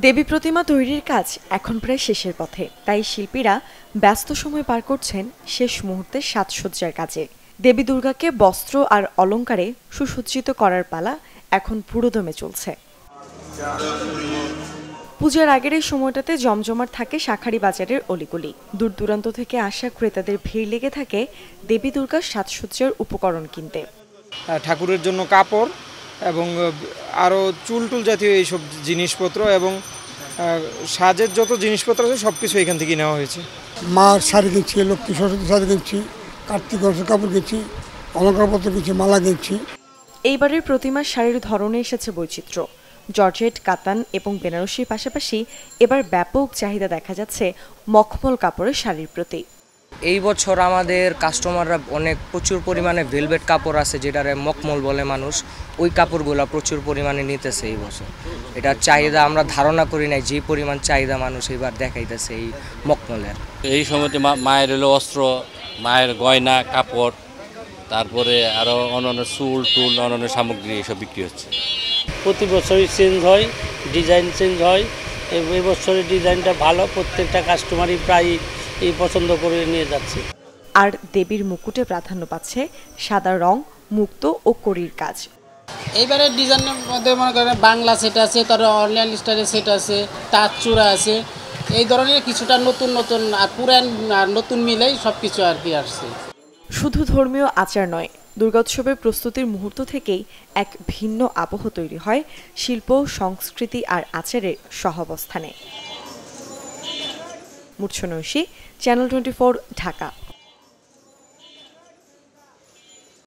দেবী প্রতিমা তৈরির কাজ এখন প্রায় শেষের পথে, তাই শিল্পীরা ব্যস্ত সময় পার করছেন শেষ মুহূর্তে সাজসজ্জার কাজে। দেবী দুর্গাকে বস্ত্র আর অলংকারে সুসজ্জিত করার পালা এখন পুরোদমে চলছে। পূজার আগের এই সময়টাতে জমজমাট থাকে শাঁখারী বাজারের অলিগলি। দূর দূরান্ত থেকে আসা ক্রেতাদের ভিড় লেগে থাকে দেবী দুর্গার সাজসজ্জার উপকরণ কিনতে। ঠাকুরের জন্য কাপড় এবং আরও চুল জাতীয় এইসব জিনিসপত্র এবং সাজের যত জিনিসপত্র আছে সব কিছু এখান থেকে নেওয়া হয়েছে। মার শাড়ি কিনছি, লক্ষ্মী সরস্বতী শাড়ি কিনছি, কার্তিক গণেশের কাপড় কিনছি, অলঙ্কারপত্র কিনছি, মালা কিনছি। এইবারের প্রতিমার শাড়ির ধরনে এসেছে বৈচিত্র্য। জর্জেট, কাতান এবং বেনারসির পাশাপাশি এবার ব্যাপক চাহিদা দেখা যাচ্ছে মখমল কাপড়ের শাড়ির প্রতি। এই বছর আমাদের কাস্টমাররা প্রচুর পরিমাণে ভেলভেট কাপড় আছে, যেটারে মখমল বলে মানুষ, ওই কাপড়গুলো প্রচুর পরিমাণে নিতেছে এই বছর। এটার চাহিদা আমরা ধারণা করি নাই যে পরিমাণ চাহিদা মানুষ এবার দেখাইতেছে এই মখমলের। এই সময়তে মায়ের হলো অস্ত্র, মায়ের গয়না, কাপড়, তারপরে আরও অন্যান্য চুল অন্যান্য সামগ্রী এসব বিক্রি হচ্ছে। প্রতি বছরই চেঞ্জ হয়, ডিজাইন চেঞ্জ হয়। এই বছরের ডিজাইনটা ভালো, প্রত্যেকটা কাস্টমারই প্রায় এই পছন্দ করে নিয়ে যাচ্ছে। আর দেবীর মুকুটে প্রাধান্য পাচ্ছে সাদা রং, মুক্তো ও কড়ির কাজ। এইবারের ডিজাইনের মধ্যে মনে করেন বাংলা সেট আছে, তারপরে অনলাইন স্টাইলের সেট আছে, তাঁত চূড়া আছে, এই ধরনের কিছুটা নতুন আর পুরান আর নতুন মিলেই সব কিছু আর কি আসছে। শুধু ধর্মীয় আচার নয়, দুর্গোৎসবের প্রস্তুতির মুহূর্ত থেকেই এক ভিন্ন আবহ তৈরি হয় শিল্প, সংস্কৃতি আর আচারের সহাবস্থানে। মূর্ছনা ঐশী, চ্যানেল 24, ঢাকা।